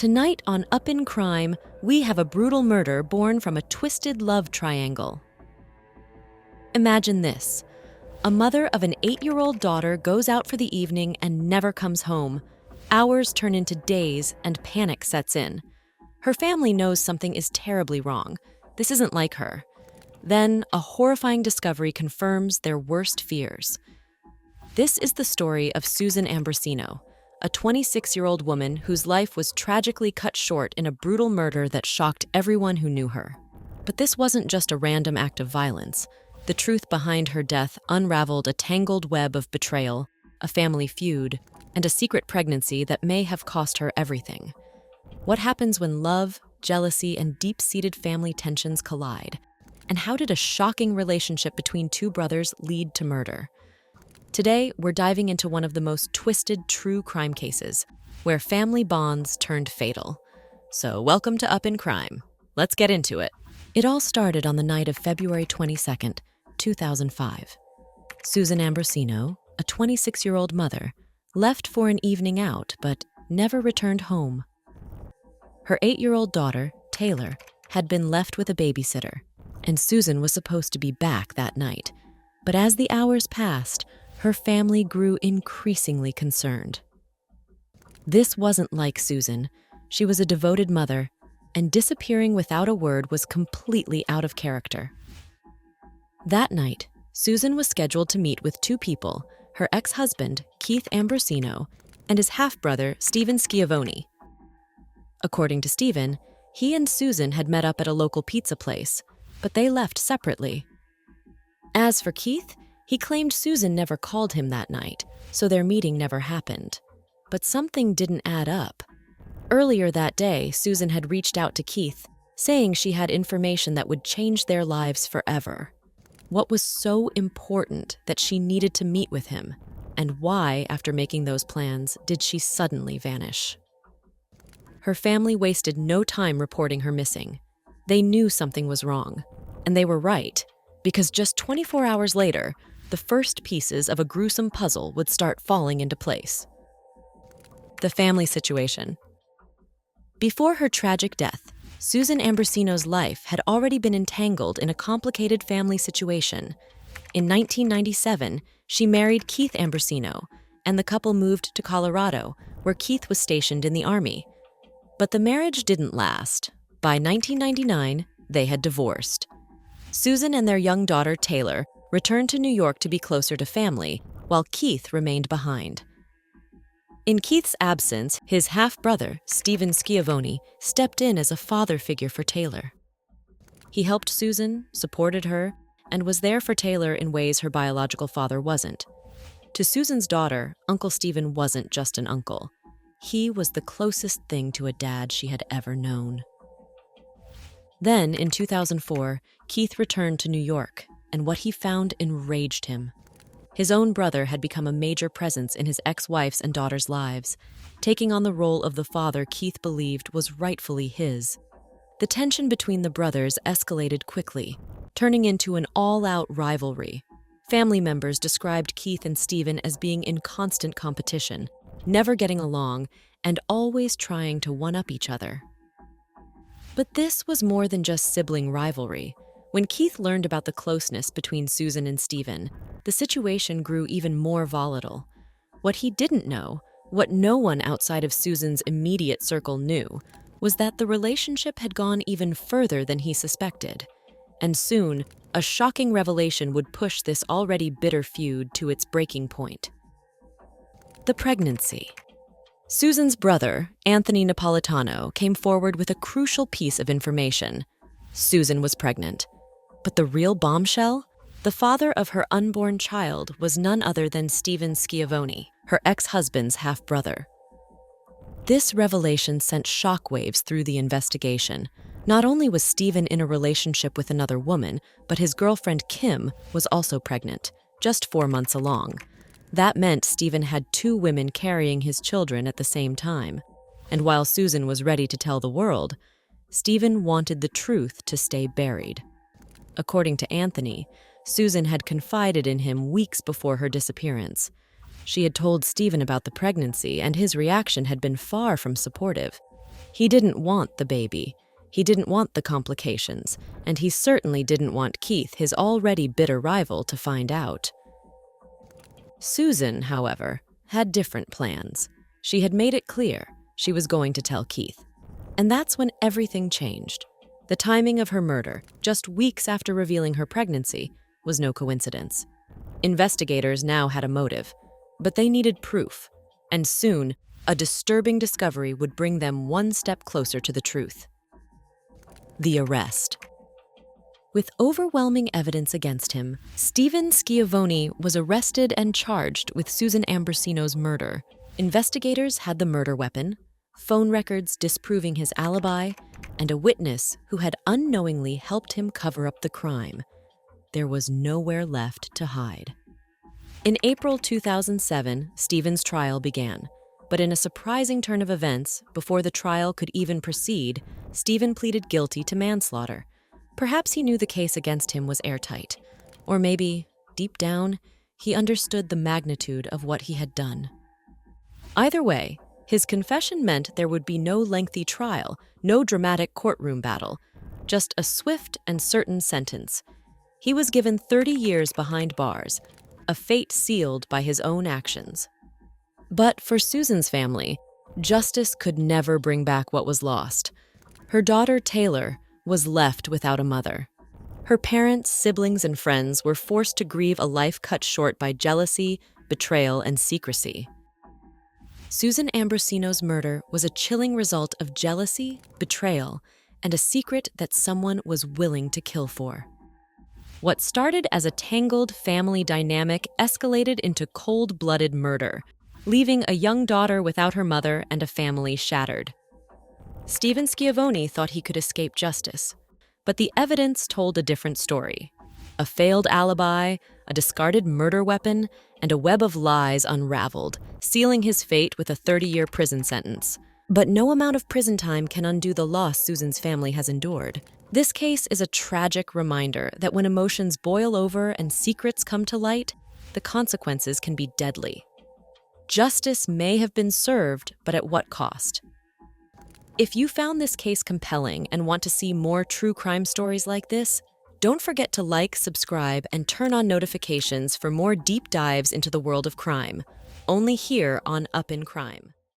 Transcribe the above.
Tonight on Up in Crime, we have a brutal murder born from a twisted love triangle. Imagine this. A mother of an 8-year-old daughter goes out for the evening and never comes home. Hours turn into days and panic sets in. Her family knows something is terribly wrong. This isn't like her. Then, a horrifying discovery confirms their worst fears. This is the story of Susan Ambrosino, a 26-year-old woman whose life was tragically cut short in a brutal murder that shocked everyone who knew her. But this wasn't just a random act of violence. The truth behind her death unraveled a tangled web of betrayal, a family feud, and a secret pregnancy that may have cost her everything. What happens when love, jealousy, and deep-seated family tensions collide? And how did a shocking relationship between two brothers lead to murder? Today, we're diving into one of the most twisted true crime cases, where family bonds turned fatal. So, welcome to Up in Crime. Let's get into it. It all started on the night of February 22nd, 2005. Susan Ambrosino, a 26-year-old mother, left for an evening out but never returned home. Her 8-year-old daughter, Taylor, had been left with a babysitter, and Susan was supposed to be back that night. But as the hours passed, her family grew increasingly concerned. This wasn't like Susan. She was a devoted mother, and disappearing without a word was completely out of character. That night, Susan was scheduled to meet with two people, her ex-husband, Keith Ambrosino, and his half-brother, Stephen Schiavone. According to Stephen, he and Susan had met up at a local pizza place, but they left separately. As for Keith, he claimed Susan never called him that night, so their meeting never happened. But something didn't add up. Earlier that day, Susan had reached out to Keith, saying she had information that would change their lives forever. What was so important that she needed to meet with him? And why, after making those plans, did she suddenly vanish? Her family wasted no time reporting her missing. They knew something was wrong, and they were right, because just 24 hours later, the first pieces of a gruesome puzzle would start falling into place. The family situation. Before her tragic death, Susan Ambrosino's life had already been entangled in a complicated family situation. In 1997, she married Keith Ambrosino, and the couple moved to Colorado, where Keith was stationed in the Army. But the marriage didn't last. By 1999, they had divorced. Susan and their young daughter, Taylor, returned to New York to be closer to family, while Keith remained behind. In Keith's absence, his half-brother, Stephen Schiavone, stepped in as a father figure for Taylor. He helped Susan, supported her, and was there for Taylor in ways her biological father wasn't. To Susan's daughter, Uncle Stephen wasn't just an uncle. He was the closest thing to a dad she had ever known. Then, in 2004, Keith returned to New York, and what he found enraged him. His own brother had become a major presence in his ex-wife's and daughter's lives, taking on the role of the father Keith believed was rightfully his. The tension between the brothers escalated quickly, turning into an all-out rivalry. Family members described Keith and Stephen as being in constant competition, never getting along, and always trying to one-up each other. But this was more than just sibling rivalry. When Keith learned about the closeness between Susan and Stephen, the situation grew even more volatile. What he didn't know, what no one outside of Susan's immediate circle knew, was that the relationship had gone even further than he suspected. And soon, a shocking revelation would push this already bitter feud to its breaking point. The pregnancy. Susan's brother, Anthony Napolitano, came forward with a crucial piece of information. Susan was pregnant. But the real bombshell? The father of her unborn child was none other than Stephen Schiavone, her ex-husband's half-brother. This revelation sent shockwaves through the investigation. Not only was Stephen in a relationship with another woman, but his girlfriend Kim was also pregnant, just 4 months along. That meant Stephen had 2 women carrying his children at the same time. And while Susan was ready to tell the world, Stephen wanted the truth to stay buried. According to Anthony, Susan had confided in him weeks before her disappearance. She had told Stephen about the pregnancy, and his reaction had been far from supportive. He didn't want the baby. He didn't want the complications, and he certainly didn't want Keith, his already bitter rival, to find out. Susan, however, had different plans. She had made it clear she was going to tell Keith. And that's when everything changed. The timing of her murder, just weeks after revealing her pregnancy, was no coincidence. Investigators now had a motive, but they needed proof, and soon, a disturbing discovery would bring them one step closer to the truth. The arrest. With overwhelming evidence against him, Stephen Schiavone was arrested and charged with Susan Ambrosino's murder. Investigators had the murder weapon, phone records disproving his alibi, and a witness who had unknowingly helped him cover up the crime. There was nowhere left to hide. In April 2007, Stephen's trial began, but in a surprising turn of events, before the trial could even proceed, Stephen pleaded guilty to manslaughter. Perhaps he knew the case against him was airtight, or maybe, deep down, he understood the magnitude of what he had done. Either way, his confession meant there would be no lengthy trial, no dramatic courtroom battle, just a swift and certain sentence. He was given 30 years behind bars, a fate sealed by his own actions. But for Susan's family, justice could never bring back what was lost. Her daughter, Taylor, was left without a mother. Her parents, siblings, and friends were forced to grieve a life cut short by jealousy, betrayal, and secrecy. Susan Ambrosino's murder was a chilling result of jealousy, betrayal, and a secret that someone was willing to kill for. What started as a tangled family dynamic escalated into cold-blooded murder, leaving a young daughter without her mother and a family shattered. Stephen Schiavone thought he could escape justice, but the evidence told a different story. A failed alibi, a discarded murder weapon, and a web of lies unraveled, sealing his fate with a 30-year prison sentence. But no amount of prison time can undo the loss Susan's family has endured. This case is a tragic reminder that when emotions boil over and secrets come to light, the consequences can be deadly. Justice may have been served, but at what cost? If you found this case compelling and want to see more true crime stories like this, don't forget to like, subscribe, and turn on notifications for more deep dives into the world of crime, only here on Up in Crime.